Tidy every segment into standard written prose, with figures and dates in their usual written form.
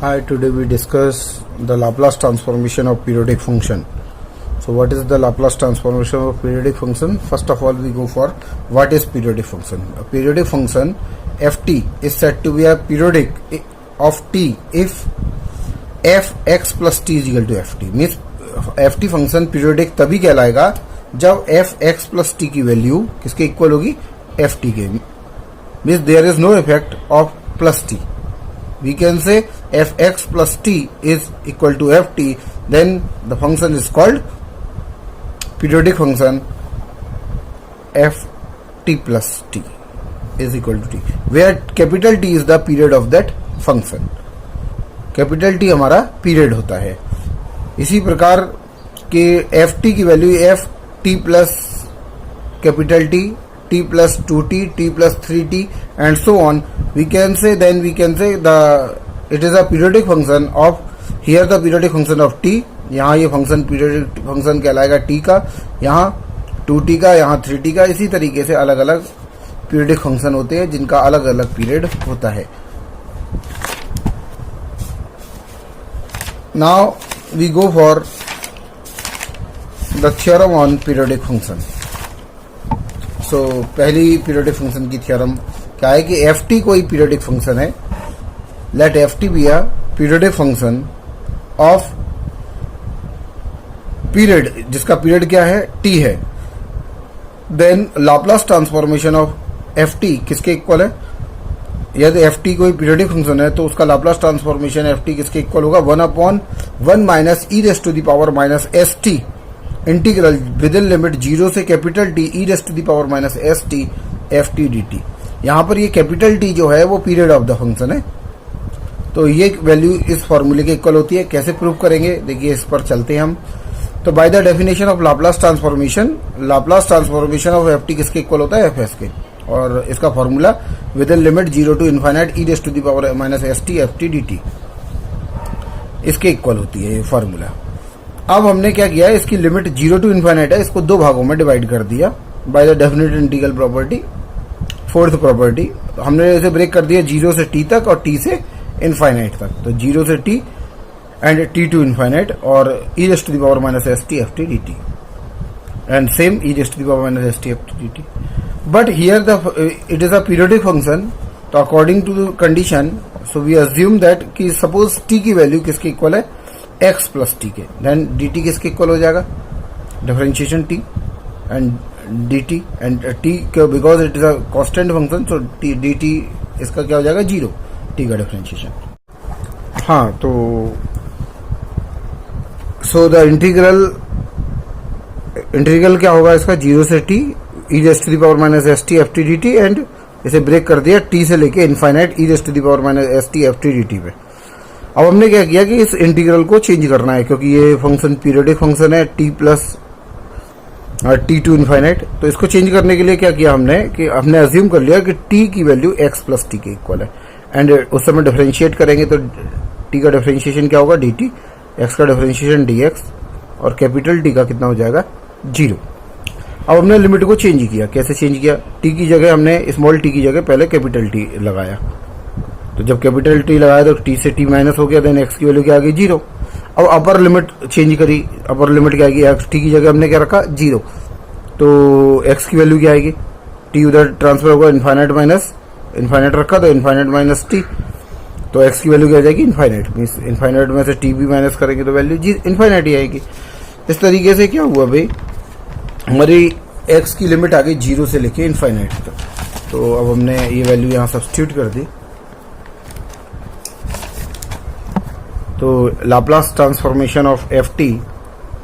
Hi, today we discuss the Laplace transformation of periodic function. So what is the Laplace transformation of periodic function? First of all, we go for what is periodic function. A periodic function ft is said to be a periodic of t if fx plus t is equal to ft. Means ft function periodic तभी कहलाएगा जब fx plus t की value किसके equal होगी, ft के. Means there is no effect of plus t. We can say fx plus t is equal to ft, then the function is called periodic function ft plus t is equal to t, where capital T is the period of that function. Capital T हमारा period होता है. इसी प्रकार के ft की value ft plus capital T plus 2t, t plus 3t and so on. We can say it is a periodic function of, here the periodic function of t, यहाँ ये function periodic function कहलाएगा t का, यहाँ 2t का, यहाँ 3t का. इसी तरीके से अलग अलग पीरियडिक फंक्शन होते हैं जिनका अलग अलग पीरियड होता है. Now we go for the theorem on periodic function. So पहली पीरियोडिक फंक्शन की थ्योरम क्या है कि ft कोई पीरियोडिक फंक्शन है. Let ft be a periodic function of period जिसका पीरियड क्या है, t है. Then Laplace transformation of ft किसके इक्वल है. यदि ft कोई पीरियोडिक फंक्शन है तो उसका लाप्लास ट्रांसफॉर्मेशन ft किसके इक्वल होगा, 1/1 minus e raise to the power minus st integral within limit 0 से capital T e raise to the power minus st ft dt. यहाँ पर ये कैपिटल T जो है वो पीरियड ऑफ द फंक्शन है. तो ये वैल्यू इस फॉर्मूले के इक्वल होती है. कैसे प्रूव करेंगे, देखिए इस पर चलते हैं हम. तो by the definition of Laplace transformation of ft किसके इक्वल होता है, fs के. और इसका formula within limit 0 to infinite e raise to the power minus st ft dt इसके इक्वल होती है ये फॉर्मूला. अब हमने क्या किया, इसकी लिमिट 0 टू इनफाइनाइट है, इसको दो भागों में डिवाइड कर दिया by the definite integral property, fourth property. हमने इसे ब्रेक कर दिया 0 से t तक और t से इनफाइनाइट तक. तो 0 से t and t to infinite और e raise to the power minus st ft dt and same e raise to the power minus st ft dt. But here it is a periodic function. तो according to the condition, so we assume that कि suppose t की value किसके equal है, x plus T के. Then dt किसके equal हो जाएगा, differentiation t and dt and t because it is a constant function, so dt इसका क्या हो जाएगा, 0 t का डिफरेंशिएशन. हाँ, तो सो द इंटीग्रल क्या होगा इसका, 0 से t e raise to the power minus st ft dt and इसे ब्रेक कर दिया t से लेके infinite e raise to the power minus st ft dt पे. अब हमने क्या किया कि इस इंटीग्रल को चेंज करना है क्योंकि ये फंक्शन पीरियोडिक फंक्शन है, t plus t to infinite. तो इसको चेंज करने के लिए क्या किया हमने कि हमने अज्यूम कर लिया कि t की वैल्यू x प्लस टी के इक्वल है एंड उस समय डिफरेंशिएट करेंगे तो t का डिफरेंशिएशन क्या होगा, dt, x का डिफरेंशिएशन dx और कैपिटल T का कितना हो जाएगा, 0. अब हमने लिमिट को चेंज किया. कैसे चेंज किया, t की जगह हमने स्मॉल t की जगह पहले कैपिटल T लगाया. तो जब कैपिटल T लगाया तो t से t माइनस हो गया, देन x की वैल्यू क्या आ गई, 0. अब अपर लिमिट चेंज करी. अपर लिमिट क्या आएगी, t की जगह हमने क्या रखा, 0. तो x की वैल्यू क्या आएगी, t उधर ट्रांसफर होगा, इनफाइनाइट माइनस इनफाइनाइट रखा तो इनफाइनाइट माइनस t. तो x की वैल्यू क्या आ जाएगी, इनफाइनाइट. मीन्स इनफाइनाइट में से t भी माइनस करेंगे तो वैल्यू इनफाइनाइट ही आएगी. इस तरीके से क्या हुआ भाई, हमारी x की लिमिट आ गई 0 से लेके इनफाइनाइट तक. तो अब हमने ये वैल्यू यहाँ सब्स्टिट्यूट कर दी. तो Laplace transformation of ft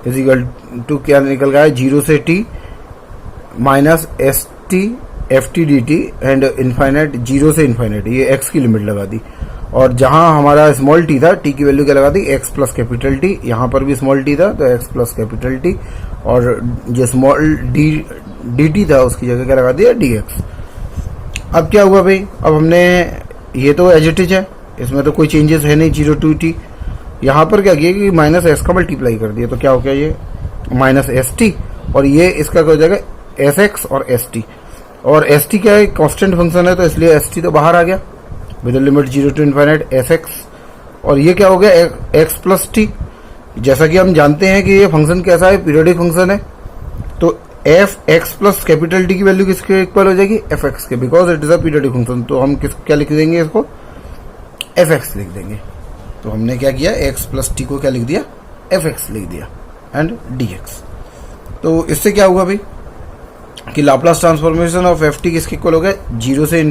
is equal to क्या निकल गया है, 0 से t minus st ft dt and infinite 0 से इनफाइनाइट, ये x की लिमिट लगा दी. और जहां हमारा स्मॉल t था, t की वैल्यू क्या लगा दी, x प्लस कैपिटल T. यहाँ पर भी स्मॉल t था तो x प्लस कैपिटल T और जो स्मॉल dt था उसकी जगह क्या लगा दिया, dx. अब क्या हुआ भाई, अब हमने ये तो एज इट इज है, इसमें तो कोई चेंजेस है नहीं, 0 टू t. यहाँ पर क्या किया कि माइनस s का मल्टीप्लाई कर दिया. तो क्या हो गया, ये माइनस st और ये इसका क्या हो जाएगा, sx और st. और st क्या है, कांस्टेंट फंक्शन है तो इसलिए st तो बाहर आ गया. With limit 0 to infinite F X और ये क्या हो गया एक्स प्लस टी। जैसा कि हम जानते हैं कि ये फंक्शन कैसा है, पीरियोडिक फंक्शन है, तो F x plus capital T की वैल्यू किसके इक्वल हो जाएगी, एफ एक्स के, because it is a periodic function. तो हम क्या लिख देंगे, इसको एफ एक्स लिख देंगे। तो हमने क्या किया, एक्स प्लस टी को क्या लिख दिया, एफ एक्स लिख दिया एंड डी एक्स। तो इससे क्या हुआ भाई कि Laplace transformation of F T किसके इक्वल हो गया, 0 से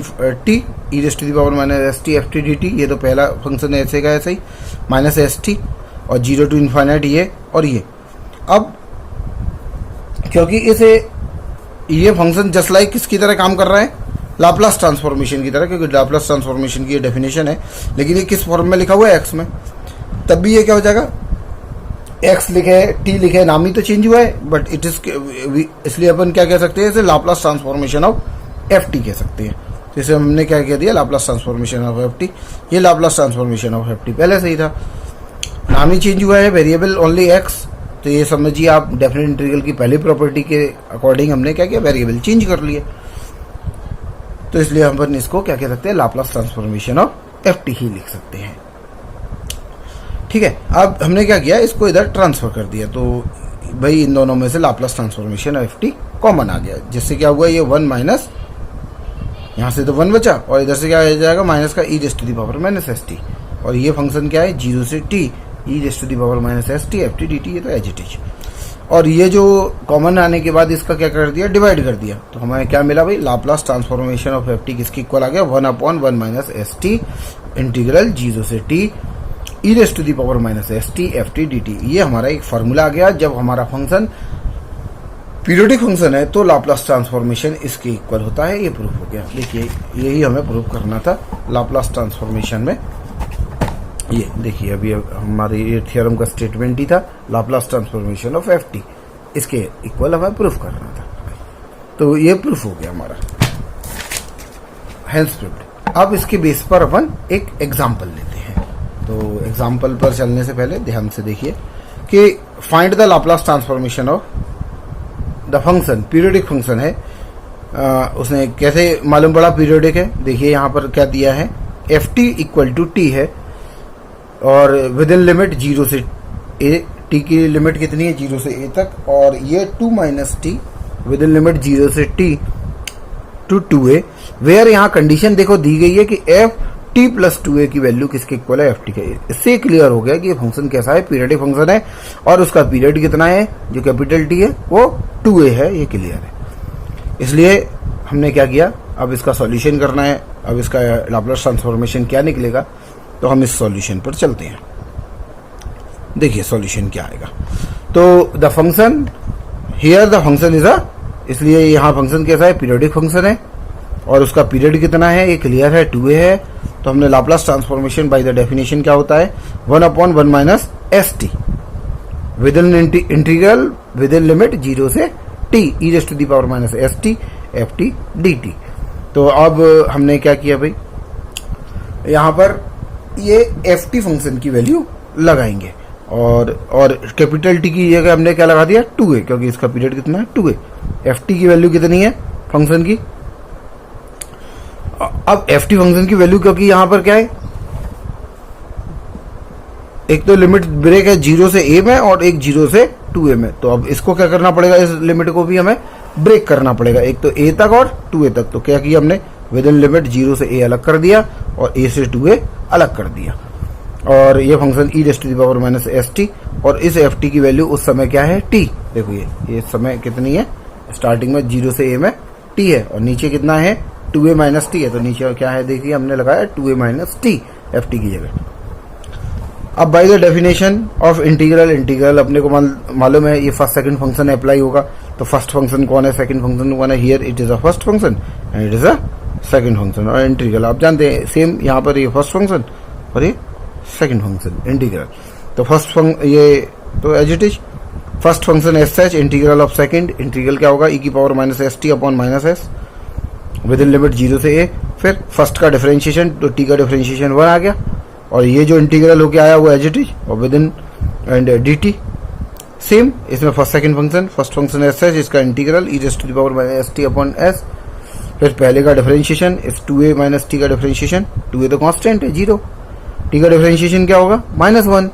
T E raise to the power minus S T F T D T. ये तो पहला फंक्शन है ऐसे का ऐसे ही, माइनस एस टी और 0 टू इन्फाइनाइट ये और ये। अब क्योंकि इसे ये फंक्शन जस्ट लाइक किसकी तरह काम कर रहा है, लाप्लास ट्रांसफॉर्मेशन की तरह, क्योंकि लाप्लास ट्रांसफॉर्मेशन की ये डेफिनेशन है, लेकिन ये किस फॉर्म में लिखा हुआ है, एक्स में। तब भी ये क्या हो जाएगा, एक्स लिखे टी लिखे, नाम ही तो चेंज हुआ है, बट इट इज, इसलिए अपन क्या कह सकते हैं, इसे Laplace transformation of F T कह सकते हैं। तो इसे हमने क्या कह दिया, Laplace transformation of F T. ये Laplace transformation of F T पहले से ही था, नाम ही चेंज हुआ है, वेरिएबल ओनली एक्स। तो ये समझिए आप, डेफिनेट इंटीग्रल की पहली प्रॉपर्टी के अकॉर्डिंग हमने क्या किया, वेरिएबल चेंज कर लिए। तो इसलिए हम इसको क्या कह सकते हैं, Laplace transformation of F T ही लिख सकते हैं। ठीक है, अब हमने क्या किया, इसको इधर ट्रांसफर कर दिया। तो भाई इन दोनों में से Laplace transformation of F T common आ गया, जिससे क्या हुआ, ये 1 माइनस, यहाँ से तो 1 बचा, और इधर से क्या आ जाएगा, माइनस का E raise to the power minus S T. और ये फंक्शन क्या है, 0 से T E raise to the power minus S T F T D T, ये तो एज इट इज। और ये जो कॉमन आने के बाद इसका क्या कर दिया, डिवाइड कर दिया। तो हमें क्या मिला भाई, Laplace transformation of F T किसके इक्वल आ गया, 1/1 माइनस एस टी इंटीग्रल 0 से T E raise to the power minus S T F T D T. ये हमारा एक फार्मूला आ गया। जब हमारा फंक्शन पीरियोडिक फंक्शन है तो लाप्लास ट्रांसफॉर्मेशन इसके इक्वल होता है, ये प्रूफ हो गया। देखिए यही हमें प्रूफ करना था लाप्लास ट्रांसफॉर्मेशन में। ये देखिए अभी हमारे ये थ्योरम का स्टेटमेंट ही था, Laplace transformation of F T, इसके इक्वल हमें प्रूफ करना था। तो ये प्रूफ हो गया हमारा, हेंस प्रूफ्ड। अब इसके बेस पर अपन एक एग्जाम्पल लेते हैं। तो एग्जाम्पल पर चलने से पहले ध्यान से देखिए कि find the Laplace transformation of the function, periodic function है। उसने कैसे मालूम पड़ा पीरियोडिक है, देखिए यहाँ पर क्या दिया है, F T equal to T है और विद इन लिमिट 0 से ए, टी की लिमिट कितनी है 0 से ए तक, और ये 2 minus T within limit 0 से टी टू 2a, वेयर यहाँ कंडीशन देखो दी गई है कि एफ टी प्लस 2a की वैल्यू किसके इक्वल है, एफ टी के। इससे क्लियर हो गया कि ये फंक्शन कैसा है, पीरियोडिक फंक्शन है और उसका पीरियड कितना है, जो कैपिटल टी है वो 2a है, ये क्लियर है। इसलिए हमने क्या किया, अब इसका सॉल्यूशन करना है। अब इसका लाप्लास ट्रांसफॉर्मेशन क्या निकलेगा, तो हम इस सॉल्यूशन पर चलते हैं। देखिए सॉल्यूशन क्या आएगा। तो the function here, the function is a, इसलिए यहाँ फंक्शन कैसा है, पीरियोडिक फंक्शन है और उसका पीरियड कितना है, ये क्लियर है, 2a है। तो हमने Laplace transformation by the definition क्या होता है, 1/1 minus S T within integral within limit 0 से T E raise to the power minus S T F T D T. तो अब हमने क्या किया भाई, यहाँ पर ये एफ टी फंक्शन की वैल्यू लगाएंगे और कैपिटल टी की जगह हमने क्या लगा दिया, 2a, क्योंकि इसका पीरियड कितना है, 2a। एफ टी की वैल्यू कितनी है फंक्शन की, अब एफ टी फंक्शन की वैल्यू, क्योंकि यहां पर क्या है, एक तो लिमिट ब्रेक है 0 से a में और एक 0 से 2a में। तो अब इसको क्या करना पड़ेगा, इस लिमिट को भी हमें ब्रेक करना पड़ेगा, एक तो a तक और 2a तक। तो क्या किया हमने, विद इन लिमिट 0 से a अलग कर दिया और a से 2a अलग कर दिया। और ये function E raise to the power minus S T, और इस एफ टी की वैल्यू उस समय क्या है, टी। देखो ये समय कितनी है, स्टार्टिंग में 0 से a में t है और नीचे कितना है, 2a माइनस टी है। तो नीचे क्या है, देखिए हमने लगाया 2a minus T F T की जगह। अब bye the definition of integral अपने को मालूम है ये फर्स्ट सेकंड फंक्शन अप्लाई होगा। तो फर्स्ट फंक्शन कौन है, सेकंड फंक्शन कौन है, here it is a first function and it is a second function. और इंटीग्रल आप जानते हैं सेम, यहाँ पर ये फर्स्ट फंक्शन और ये सेकंड फंक्शन इंटीग्रल। तो फर्स्ट ये तो as it is first function S H integral of second, integral क्या होगा, ई की power minus S T upon minus S within limit 0 से a। फिर फर्स्ट का डिफरेंशिएशन, तो t का डिफरेंशिएशन 1 आ गया, और ये जो इंटीग्रल होके आया वो एज इट इज और within and D T same. इसमें first second function, first function S H, इसका integral E raise to the power minus S T upon S. फिर पहले का डिफरेंशिएशन, इस 2a माइनस टी का differentiation, 2a तो constant है 0, T का डिफरेंशिएशन क्या होगा -1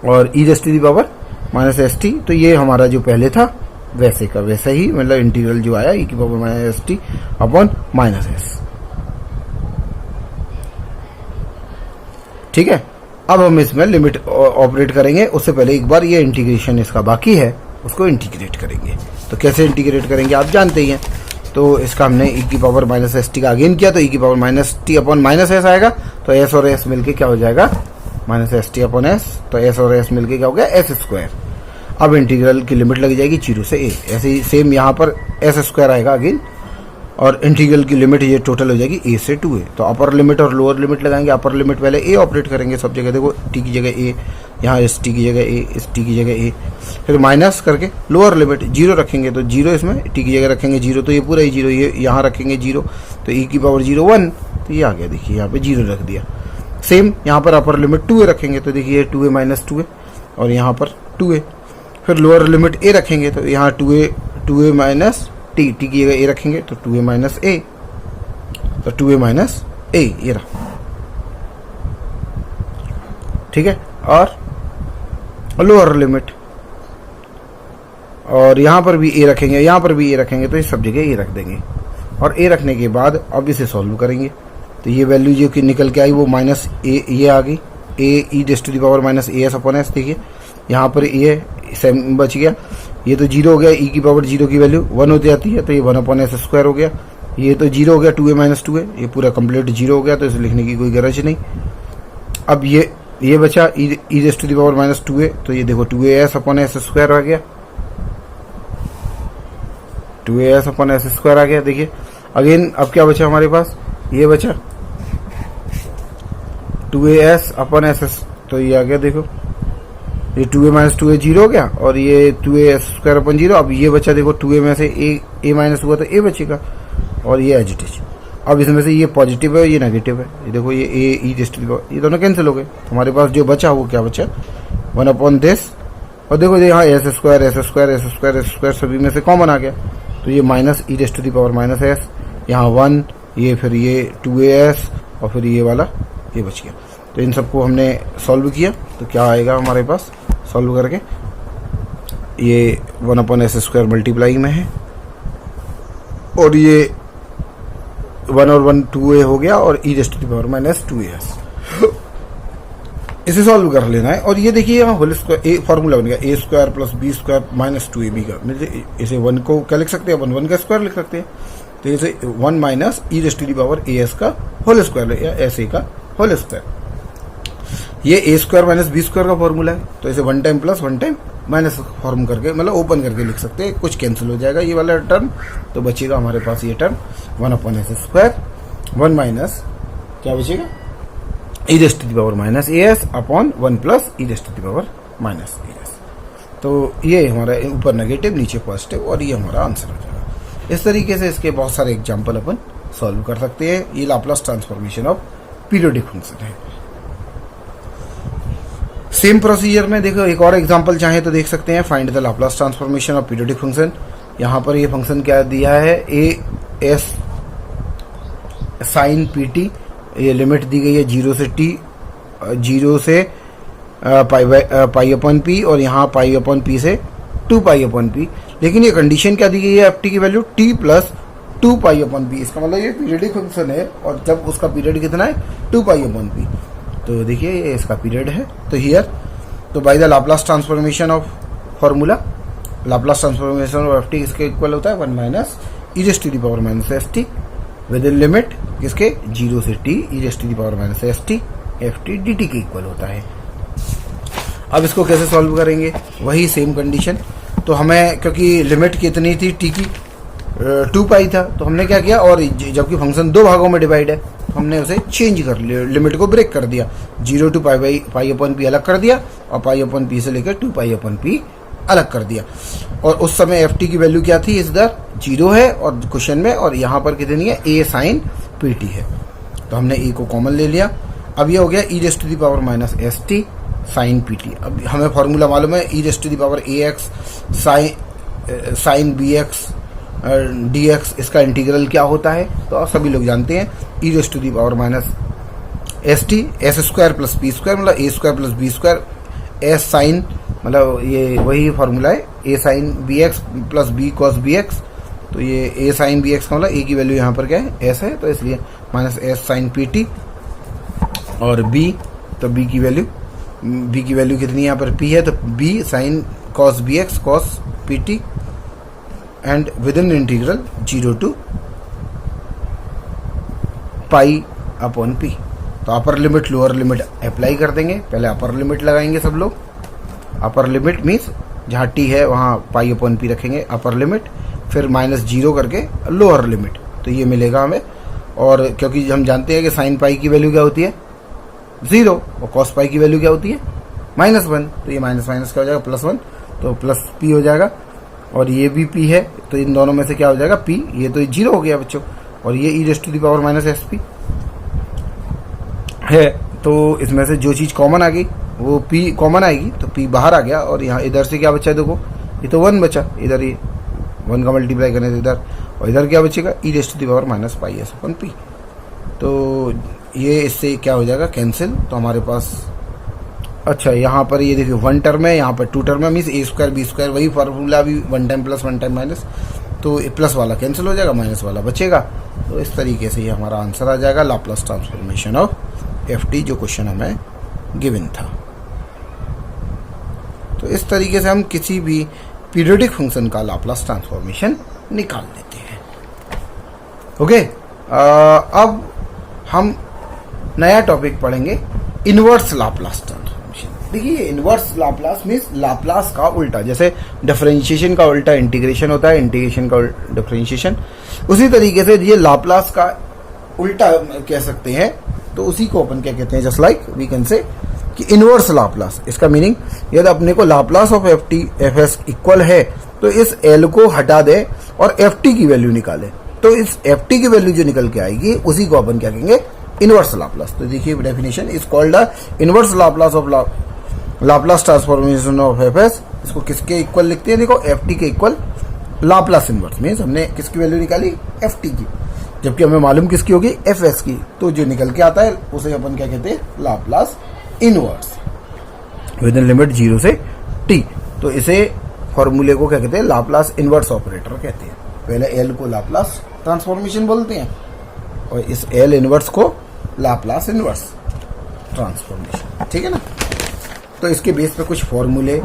और E raise to the power minus S T. तो ये हमारा जो पहले था वैसे का वैसा ही, मतलब इंटीग्रल जो आया ई की power minus S T upon minus S. ठीक है, अब हम इसमें लिमिट ऑपरेट करेंगे। उससे पहले एक बार ये इंटीग्रेशन इसका बाकी है, उसको इंटीग्रेट करेंगे। तो कैसे इंटीग्रेट करेंगे आप जानते ही हैं। तो इसका हमने ई की पावर माइनस एस टी का अगेन किया, तो ई की power minus T upon minus S आएगा। तो एस और एस मिलके क्या हो जाएगा, minus S T upon S. तो एस और एस मिलके क्या हो गया, एस स्क्वायर। अब इंटीग्रल की लिमिट लग जाएगी 0 से a। ऐसे ही सेम यहाँ पर एस स्क्वायर आएगा अगेन, और इंटीग्रल की लिमिट ये टोटल हो जाएगी a से 2a। तो अपर लिमिट और लोअर लिमिट लगाएंगे। अपर लिमिट पहले a ऑपरेट करेंगे सब जगह, देखो t की जगह a, यहाँ इस t की जगह a, इस t की जगह a, फिर माइनस करके लोअर लिमिट 0 रखेंगे। तो 0 इसमें t की जगह रखेंगे 0, तो ये पूरा ही 0, ये यहाँ रखेंगे 0, तो e की पावर 0 1, तो ये आ गया। देखिए यहाँ पे 0 रख दिया। सेम यहाँ पर अपर लिमिट 2a रखेंगे, तो देखिए 2a माइनस 2a, और यहाँ पर 2a। फिर लोअर लिमिट a रखेंगे, तो यहाँ 2a माइनस टी की जगह a रखेंगे, तो 2a माइनस a, तो 2a माइनस a ये रहा। ठीक है, और लोअर लिमिट, और यहाँ पर भी a रखेंगे, यहाँ पर भी a रखेंगे, तो इस सब जगह a रख देंगे। और a रखने के बाद अब इसे सॉल्व करेंगे। तो ये वैल्यू जो कि निकल के आई वो माइनस a ये आ गई, a E raise to the power minus A S upon S. देखिए यहाँ पर ये सेम बच गया, ये तो 0 हो गया। ई की पावर 0 की वैल्यू 1 हो जाती है, तो ये 1 अपॉन एस स्क्वायर हो गया। ये तो 0 हो गया, 2a माइनस 2a, ये पूरा कंप्लीट 0 हो गया, तो इसे लिखने की कोई गरज नहीं। अब ये बचा E raise to the power minus 2a, तो ये देखो 2as अपॉन एस स्क्वायर आ गया, 2as अपॉन एस स्क्वायर आ गया। देखिए अगेन अब क्या बचा हमारे पास, ये बचा 2as अपॉन एस, तो ये आ गया। देखो ये 2a माइनस 2a 0 हो गया, और ये 2a स्क्वायर अपॉन 0। अब ये बचा, देखो 2a में से a माइनस हुआ तो a बचेगा, और ये एज इट इज। अब इसमें से ये पॉजिटिव है, ये नेगेटिव है। ये देखो ये a E raise to the power, ये दोनों कैंसिल हो गए। हमारे पास जो बचा वो क्या बचा, 1 अपॉन दिस, और देखो यहाँ S square S square S square S square सभी में से कॉमन आ गया, तो ये minus E raise to the power minus S, यहाँ 1, ये फिर ये 2as, और फिर ये वाला ये बच गया। तो इन सबको हमने सॉल्व किया, तो क्या आएगा हमारे पास सॉल्व करके, ये 1 अपॉन एस स्क्वायर मल्टीप्लाई में है, और ये 1 और 1 2a हो गया, और E raise to the power minus 2as। इसे सॉल्व कर लेना है। और ये देखिए यहाँ होल स्क्वायर ए फॉर्मूला बन गया, a square plus B square minus 2ab का। इसे 1 को क्या लिख सकते हैं, 1 का स्क्वायर लिख सकते हैं। तो इसे 1 minus E raise to the power as का होल स्क्वायर या sa का होल स्क्वायर। ये a square minus B square का फॉर्मूला है, तो इसे 1 time plus 1 time minus form करके, मतलब ओपन करके लिख सकते हैं। कुछ कैंसिल हो जाएगा ये वाला टर्म, तो बचेगा हमारे पास ये term 1 upon S square, 1 minus क्या बचेगा, E raise to the power minus as upon 1 plus E raise to the power minus as। तो ये हमारा ऊपर नेगेटिव नीचे पॉजिटिव, और ये हमारा आंसर हो जाएगा। इस तरीके से इसके बहुत सारे एग्जाम्पल अपन सॉल्व कर सकते हैं। ये Laplace transformation of periodic function है। सेम प्रोसीजर में देखो एक और एग्जांपल चाहे तो देख सकते हैं, find the Laplace transformation of periodic function. यहाँ पर ये फंक्शन क्या दिया है, A S sine P T, ये लिमिट दी गई है 0 से t, 0 से पाई अपॉन पी, और यहाँ पाई अपॉन पी से 2 पाई अपॉन पी। लेकिन ये कंडीशन क्या दी गई है, एफ टी की वैल्यू t प्लस 2 पाई अपॉन पी। इसका मतलब ये पीरियोडिक फंक्शन है, और जब उसका पीरियड कितना है 2 पाई अपॉन पी। तो देखिए ये इसका पीरियड है। तो हियर तो by the Laplace transformation of formula, Laplace transformation of F T इसके इक्वल होता है 1 minus E raise to the power minus S T within limit किसके 0 से t E raise to the power minus S T F T D T के equal होता है। अब इसको कैसे सॉल्व करेंगे, वही सेम कंडीशन। तो हमें क्योंकि लिमिट कितनी थी t की 2 पाई था, तो हमने क्या किया, और जबकि फंक्शन 2 भागों में डिवाइड है, हमने उसे चेंज कर लिया, लिमिट को ब्रेक कर दिया, 0 टू पाई अपॉन पी अलग कर दिया, और पाई अपॉन पी से लेकर 2 पाई अपॉन पी अलग कर दिया। और उस समय एफ टी की वैल्यू क्या थी, इधर 0 है और क्वेश्चन में, और यहाँ पर कितनी है, ए साइन पी टी है। तो हमने ए को कॉमन ले लिया। अब ये हो गया E raise to the power minus S T sine P T. अब हमें फॉर्मूला मालूम है, E raise to the power A X sine B X dx, इसका इंटीग्रल क्या होता है, तो आप सभी लोग जानते हैं, E raise to the power minus S T S square plus P square मतलब A square plus B square, S sine मतलब ये वही फॉर्मूला है, A sign B X plus B cos B X. तो ये ए साइन बी एक्स का मतलब ए की वैल्यू यहाँ पर क्या है, एस है, तो इसलिए minus S sine P T. और बी, तो बी की वैल्यू कितनी यहाँ पर पी है, तो B sine cos B X cos P T and within integral 0 to pi upon P. तो upper limit lower limit apply कर देंगे। पहले अपर लिमिट लगाएंगे सब लोग। अपर लिमिट मीन्स जहाँ टी है वहाँ पाई अपॉन पी रखेंगे अपर लिमिट, फिर -0 करके लोअर लिमिट, तो ये मिलेगा हमें। और क्योंकि हम जानते हैं कि साइन पाई की वैल्यू क्या होती है 0 और कॉस पाई की वैल्यू क्या होती है -1, तो ये माइनस माइनस क्या हो जाएगा +1, तो प्लस पी हो जाएगा। और ये भी पी है, तो इन दोनों में से क्या हो जाएगा पी, ये तो 0 हो गया बच्चों, और ये e⁻⁻ है। तो इसमें से जो चीज़ कॉमन आ गई वो p कॉमन आएगी, तो p बाहर आ गया। और यहाँ इधर से क्या बचा, देखो ये तो 1 बचा, इधर ये 1 का मल्टीप्लाई करने से इधर, और इधर क्या बचेगा e⁻⁻πs/p। तो ये इससे क्या हो जाएगा कैंसिल। तो हमारे पास अच्छा यहाँ पर ये देखिए 1 टर्म है, यहाँ पर 2 टर्म है, मीन्स ए स्क्वायर बी स्क्वायर, वही फार्मूला भी 1 टाइम प्लस 1 टाइम माइनस, तो प्लस वाला कैंसिल हो जाएगा, माइनस वाला बचेगा। तो इस तरीके से ये हमारा आंसर आ जाएगा लाप्लास ट्रांसफॉर्मेशन ऑफ एफ जो क्वेश्चन हमें गिवन था। तो इस तरीके से हम किसी भी पीरियोडिक फंक्शन का लाप्लास ट्रांसफॉर्मेशन निकाल लेते हैं। ओके, अब हम नया टॉपिक पढ़ेंगे, इनवर्स लाप्लास ट्रांसफॉर्मेशन। देखिए इनवर्स लाप्लास मीन्स लाप्लास का उल्टा, जैसे डिफरेंशिएशन का उल्टा इंटीग्रेशन होता है, इंटीग्रेशन का डिफरेंशिएशन, उसी तरीके से ये लाप्लास का उल्टा कह सकते हैं। तो उसी को अपन क्या कहते हैं, just like we can say कि इनवर्स लाप्लास। इसका मीनिंग यदि अपने को Laplace of F T F S equal है तो इस एल को हटा दे और एफ टी की वैल्यू निकाले, तो इस एफ टी की वैल्यू जो निकल के आएगी उसी को अपन क्या कहेंगे, इनवर्स लाप्लास। तो देखिए definition is called the inverse Laplace of Laplace transformation of F S. इसको किसके इक्वल लिखते हैं, देखो एफ टी के इक्वल लाप्लास इनवर्स मीन्स हमने किसकी वैल्यू निकाली, एफ टी की, जबकि हमें मालूम किसकी होगी, एफ एस की। तो जो निकल के आता है उसे अपन क्या कहते हैं, Laplace inverse with in limit 0 से t। तो इसे फॉर्मूले को क्या कहते हैं, लाप्लास इनवर्स ऑपरेटर कहते हैं। पहले एल को लाप्लास ट्रांसफॉर्मेशन बोलते हैं और इस एल इनवर्स को लाप्लास इनवर्स ट्रांसफॉर्मेशन, ठीक है ना। तो इसके बेस पे कुछ फॉर्मूले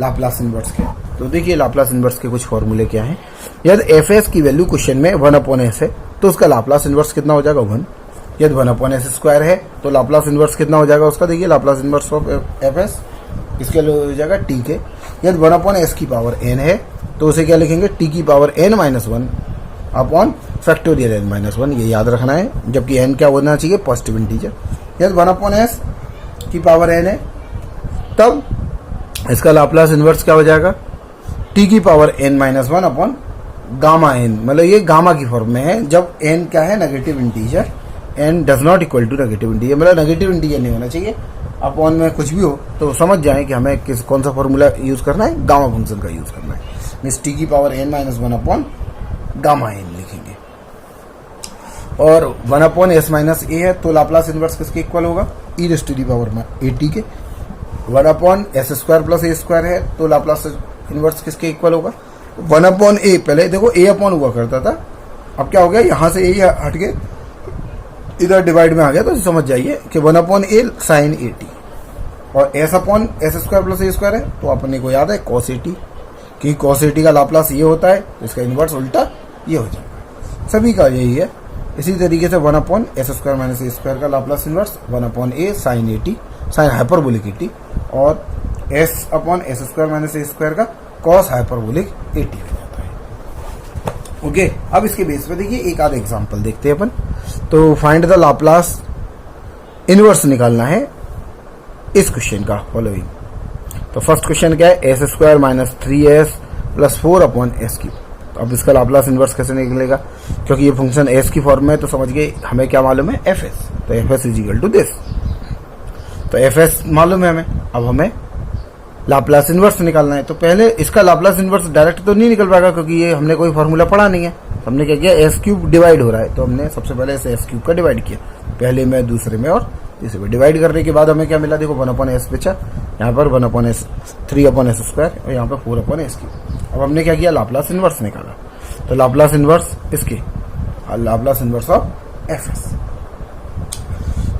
लाप्लास इनवर्स के, तो देखिए लाप्लास इनवर्स के कुछ फॉर्मूले क्या हैं। यदि एफ एस की वैल्यू क्वेश्चन में 1/s है तो उसका लाप्लास इनवर्स कितना हो जाएगा, 1। यदि 1/s² है तो लाप्लास इनवर्स कितना हो जाएगा उसका, देखिए Laplace inverse of F S इसके लिए हो जाएगा t के। यदि 1/s की पावर n है तो उसे क्या लिखेंगे, t की power n-1 upon factorial n-1, ये याद रखना है, जबकि n क्या होना चाहिए, पॉजिटिव इंटीजर। यदि 1/s की पावर n है तब इसका लाप्लास इनवर्स क्या हो जाएगा, t की power n-1 upon gamma n, मतलब ये गामा की फॉर्म में है, जब n क्या है negative integer, n does not equal to negative integer, मतलब नेगेटिव इंटीजर नहीं होना चाहिए, अपॉन में कुछ भी हो तो समझ जाएं कि हमें कौन सा फॉर्मूला यूज करना है, गामा फंक्शन का यूज करना है। मीन्स t की power n-1 upon gamma n लिखेंगे। और 1/s - a है तो लाप्लास इनवर्स किसके इक्वल होगा, e⁻at के। 1/s² + a² है तो लाप्लास इनवर्स किसके इक्वल होगा, 1/a। पहले देखो a अपॉन हुआ करता था, अब क्या हो गया, यहाँ से a हट के इधर डिवाइड में आ गया, तो समझ जाइए कि 1/a sin at, और s/s² + a² है तो अपने को याद है cos at, कि cos at का लाप्लास ये होता है, तो इसका इनवर्स उल्टा ये हो जाएगा। सभी का यही है। इसी तरीके से 1/s² - a² का Laplace inverse 1/a sin at, sin hyperbolic at, और s/s² - a² का cos हाइपरबोलिक at हो जाता है। ओके, अब इसके बेस पे देखिए एक आध एग्जांपल देखते हैं अपन। तो फाइंड द लाप्लास इनवर्स निकालना है इस क्वेश्चन का फॉलोइंग। तो फर्स्ट क्वेश्चन क्या है, s² - 3s + 4/s³। तो अब इसका लाप्लास इनवर्स कैसे निकलेगा, क्योंकि ये फंक्शन s की फॉर्म में है, तो समझ गए हमें क्या मालूम है, fs। तो fs = दिस, तो fs मालूम है हमें। अब हमें लाप्लास इनवर्स निकालना है। तो पहले इसका लाप्लास इनवर्स डायरेक्ट तो नहीं निकल पाएगा, क्योंकि ये हमने कोई फार्मूला पढ़ा नहीं है। हमने क्या किया, s³ डिवाइड हो रहा है, तो हमने सबसे पहले इसे s³ का डिवाइड किया, पहले में, दूसरे में और इसे भी डिवाइड करने के बाद हमें क्या मिला, देखो 1/s बचा, यहाँ पर 1/s 3/s² और यहाँ पर 4/s की। अब हमने क्या किया, लाप्लास इनवर्स निकाला। तो लाप्लास इनवर्स इसके, Laplace inverse of fs,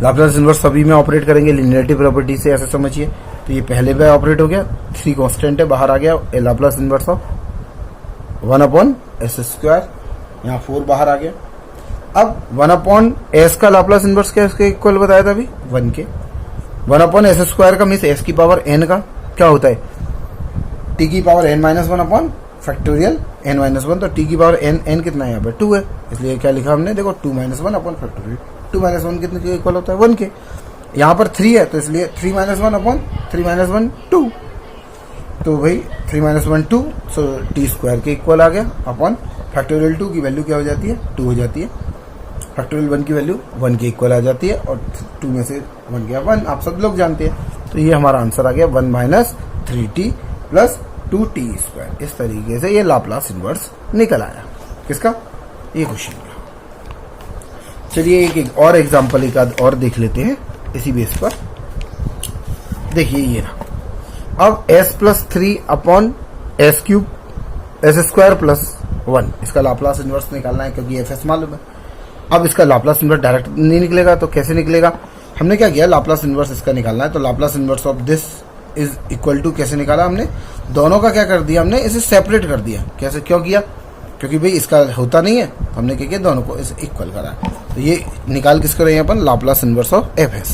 Laplace inverse सभी में ऑपरेट करेंगे लीनियरिटी प्रॉपर्टी से, ऐसे समझिए। तो ये पहले पे ऑपरेट हो गया, 3 कांस्टेंट है, बाहर आ गया लाप्लास इनवर्स ऑफ 1/s², यहाँ 4 बाहर आ गया। अब 1/s का लाप्लास इनवर्स क्या इसके इक्वल बताया था अभी, 1 के। 1/s² का मीन्स s की पावर n का क्या होता है, t की पावर n-1 फैक्टोरियल n-1। तो t की पावर n कितना है यहाँ पे 2 है, इसलिए क्या लिखा हमने, देखो 2-1 फैक्टोरियल 2-1 कितने के इक्वल होता है, 1 के। यहाँ पर 3 है तो इसलिए 3-1 2। तो भाई 3-1 2, सो t² के इक्वल आ गया अपॉन फैक्टोरियल 2 की वैल्यू क्या हो जाती है, 2 हो जाती है। फैक्टोरियल 1 की वैल्यू 1 के इक्वल आ जाती है, और 2 में से 1 गया 1, आप सब लोग जानते हैं। तो ये हमारा आंसर आ गया 1 - 3t + 2t²। इस तरीके से ये लाप्लास इनवर्स निकल आया, किसका, ये क्वेश्चन का। चलिए एक और एग्जांपल एक आध और देख लेते हैं इसी बेस पर। देखिए ये रहा, अब s + 3/s³ s² + 1, इसका लाप्लास इनवर्स निकालना है क्योंकि fs मालूम है। अब इसका लाप्लास इनवर्स डायरेक्ट नहीं निकलेगा, तो कैसे निकलेगा, हमने क्या किया, लाप्लास इनवर्स इसका निकालना है। तो Laplace inverse of this is equal to कैसे निकाला हमने, दोनों का क्या कर दिया हमने, इसे सेपरेट कर दिया। कैसे, क्यों किया, क्योंकि भाई इसका होता नहीं है, हमने क्या किया, दोनों को इसे इक्वल करा। तो ये निकाल किसको रहे हैं अपन, Laplace inverse of fs,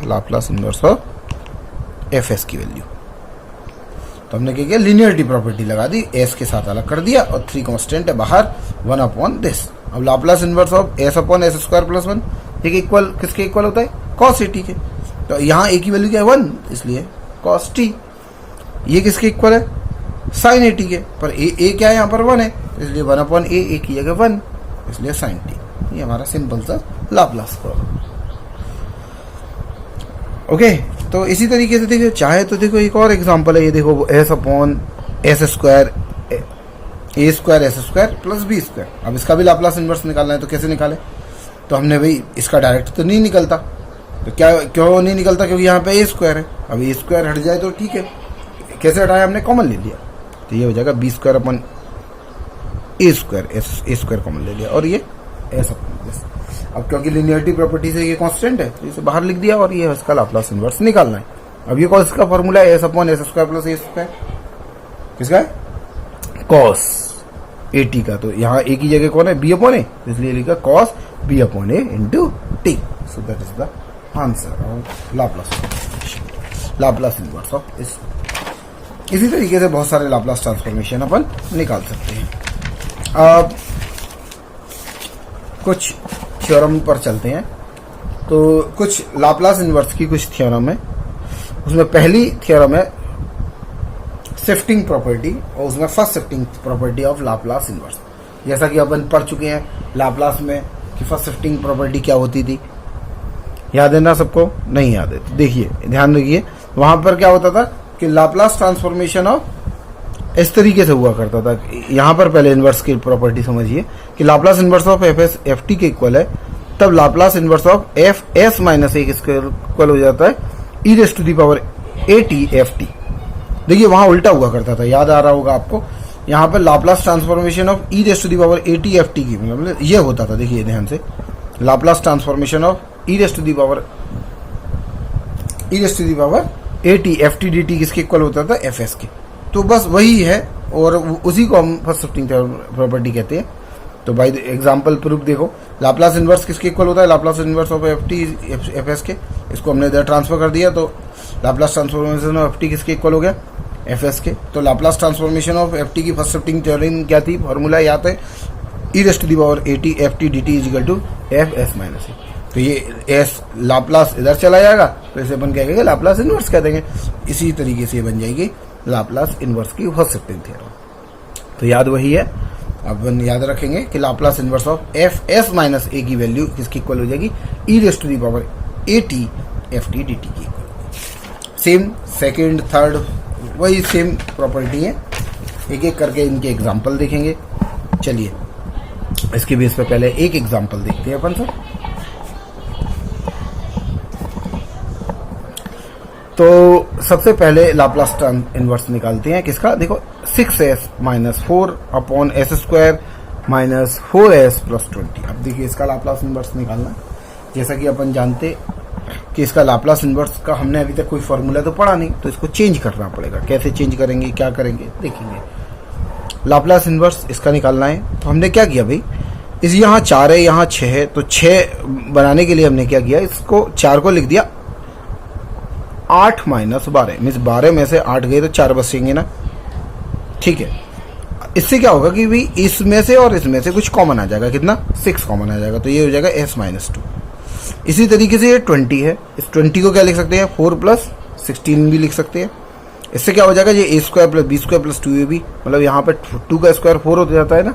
Laplace inverse of fs की वैल्यू। तो हमने क्या किया, लीनियरिटी प्रॉपर्टी लगा दी, s के साथ अलग कर दिया, और 3 कांस्टेंट है बाहर, 1/this। अब लाप्लास इनवर्स ऑफ s/s² + 1, ठीक इक्वल किसके इक्वल होता है, cos at के। तो यहाँ a की वैल्यू क्या है, 1, इसलिए cos t। ये किसके इक्वल है, sin at के, पर a क्या है यहाँ पर 1 है, इसलिए 1/a की जगह 1, इसलिए sin t। ये हमारा सिंपल सा लाप्लास प्रॉब्लम। ओके, तो इसी तरीके से देखिए, चाहे तो देखो एक और एग्जांपल है, ये देखो s/s² a² s² + b²। अब इसका भी लाप्लास इनवर्स निकालना है, तो कैसे निकाले, तो हमने भाई इसका डायरेक्ट तो नहीं निकलता, तो क्या क्यों नहीं निकलता, क्योंकि यहाँ पे a² है। अब a² हट जाए तो ठीक है, कैसे हटाया हमने, कॉमन ले लिया, तो ये हो जाएगा b² a² कॉमन ले लिया, और ये s/s। अब क्योंकि लिनियरिटी प्रॉपर्टी से ये कांस्टेंट है, तो इसे बाहर लिख दिया, और ये इसका लाप्लास इनवर्स निकालना है। अब ये कॉस का फॉर्मूला है, s/s² + a², किसका है, cos at का। तो यहाँ a की जगह कौन है, b/a, इसलिए लिखा cos b/a × t। So that is the answer of Laplace inverse of इस। इसी तरीके से बहुत सारे लाप्लास ट्रांसफॉर्मेशन अपन निकाल सकते हैं। अब कुछ थ्योरम पर चलते हैं। तो कुछ लाप्लास इनवर्स की कुछ थ्योरम है, उसमें पहली थ्योरम है शिफ्टिंग प्रॉपर्टी, और उसमें first shifting property of Laplace inverse. जैसा कि अपन पढ़ चुके हैं लाप्लास में कि फर्स्ट शिफ्टिंग प्रॉपर्टी क्या होती थी, याद है ना सबको, नहीं याद है तो देखिए, ध्यान रखिए। वहां पर क्या होता था कि लाप्लास ट्रांसफॉर्मेशन ऑफ इस तरीके से हुआ करता था। यहां पर पहले इनवर्स की प्रॉपर्टी समझिए कि लाप्लास इनवर्स ऑफ ft के इक्वल है, तब लाप्लास इनवर्स ऑफ fs - 1 किसके इक्वल हो जाता है, e⁻at ft। देखिए वहां उल्टा हुआ करता था, याद आ रहा होगा आपको। यहाँ पर Laplace transformation of e⁻at ft की मतलब ये होता था, देखिए ध्यान से, Laplace transformation of e⁻at ft dt किसके इक्वल होता था, fs के। तो बस वही है, और उसी को हम फर्स्ट शिफ्टिंग प्रॉपर्टी कहते हैं। तो बाय एग्जांपल प्रूफ देखो, लाप्लास इनवर्स किसके इक्वल होता है, लाप्लास इनवर्स ऑफ fs के। इसको हमने इधर ट्रांसफर कर दिया, तो लाप्लास ट्रांसफॉर्मेशन ऑफ ft किसके इक्वल हो गया, fs के। तो लाप्लास ट्रांसफॉर्मेशन ऑफ ft की फर्स्ट शिफ्टिंग थ्योरम क्या थी, फॉर्मूला याद है, e⁻at ft dt = fs - a। तो ये s लाप्लास इधर चला जाएगा, तो इसे अपन क्या कहेंगे, लाप्लास इनवर्स कह देंगे। इसी तरीके से बन जाएगी लाप्लास इनवर्स की फर्स्ट शिफ्टिंग थ्योरम। तो याद वही है, अब अपन याद रखेंगे कि Laplace inverse of fs - a की वैल्यू किसकी इक्वल हो जाएगी, e⁻at ft dt की इक्वल। सेम सेकंड थर्ड वही सेम प्रॉपर्टी है, एक एक करके इनके एग्जांपल देखेंगे। चलिए इसके बेस पे पहले एक एग्जांपल देखते हैं अपन सर। तो सबसे पहले लाप्लास इनवर्स निकालते हैं किसका, देखो 6s minus 4 upon S square minus 4s plus 20। अब देखिए इसका लाप्लास इनवर्स निकालना, जैसा कि अपन जानते कि इसका लाप्लास इनवर्स का हमने अभी तक कोई फॉर्मूला तो पढ़ा नहीं, तो इसको चेंज करना पड़ेगा। कैसे चेंज करेंगे, क्या करेंगे, देखेंगे। लाप्लास इनवर्स इसका निकालना है, तो हमने क्या किया भाई, इस यहाँ 4 है, यहाँ 6 है, तो 6 बनाने के लिए हमने क्या किया, इसको 4 को लिख दिया 8 माइनस 12, मीन्स 12 में से 8 गए तो 4 बचेंगे ना, ठीक है। इससे क्या होगा कि भाई इसमें से और इसमें से कुछ कॉमन आ जाएगा, कितना, 6 कॉमन आ जाएगा, तो ये हो जाएगा s माइनस 2। इसी तरीके से ये 20 है, इस 20 को क्या लिख सकते हैं, 4 प्लस 16 भी लिख सकते हैं। इससे क्या हो जाएगा, ये a square plus B square plus 2ab, मतलब यहाँ पर 2 का स्क्वायर 4 हो जाता है ना,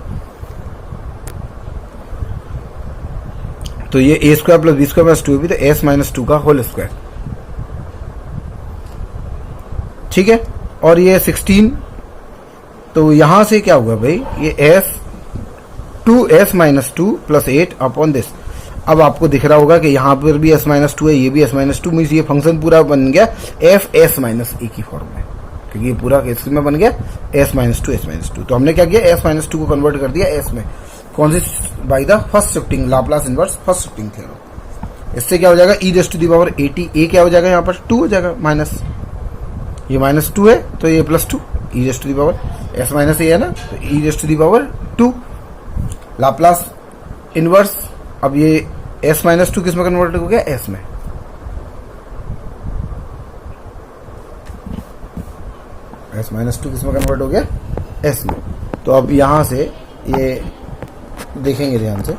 तो ये a square plus B square plus 2ab, तो s माइनस 2 का होल स्क्वायर, ठीक है। और ये 16, तो यहां से क्या हुआ भाई, ये s minus 2 plus 8 upon this. अब आपको दिख रहा होगा कि यहाँ पर भी s माइनस 2 है, ये भी s माइनस 2, मीन्स ये फंक्शन पूरा बन गया f s माइनस a की फॉर्म में, क्योंकि ये पूरा केस में बन गया s माइनस 2 s माइनस 2। तो हमने क्या किया, s माइनस 2 को कन्वर्ट कर दिया s में, कौन सी, by the first shifting, Laplace inverse first shifting theorem. इससे क्या हो जाएगा, e raise to the power 80, a क्या हो जाएगा यहाँ पर 2 हो जाएगा, माइनस, ये माइनस 2 है तो ये plus 2, e raise to the power s minus a है ना, तो e raise to the power 2 Laplace inverse. अब ये s माइनस 2 किस में कन्वर्ट हो गया, s में, s माइनस 2 किस में कन्वर्ट हो गया, s में। तो अब यहां से ये देखेंगे ध्यान से,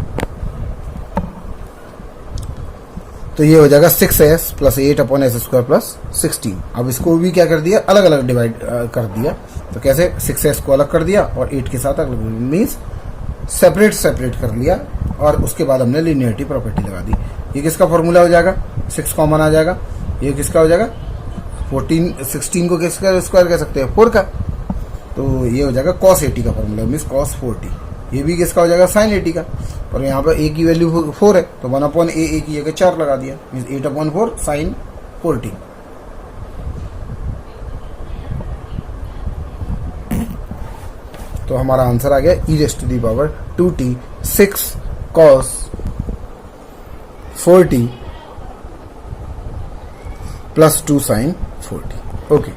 तो ये हो जाएगा 6s plus 8 upon S square plus 16। अब इसको भी क्या कर दिया, अलग अलग डिवाइड कर दिया, तो कैसे, 6s को अलग कर दिया और 8 के साथ अलग, मीन्स सेपरेट कर लिया, और उसके बाद हमने लीनियरिटी प्रॉपर्टी लगा दी। ये किसका फॉर्मूला हो जाएगा, 6 कॉमन आ जाएगा, ये किसका हो जाएगा, 16 को किसका स्क्वायर कह सकते हैं, 4 का, तो ये हो जाएगा cos 80 का फॉर्मूला, मीन्स cos 40। ये भी किसका हो जाएगा, sin 80 का, और यहाँ पर a की वैल्यू 4 है, तो 1 अपॉन a की जगह 4 लगा दिया, मीन्स 8 अपॉन 4 sin 40। तो हमारा आंसर आ गया e raise to the power 2t 6 cos 40 plus 2 sin 40। Okay.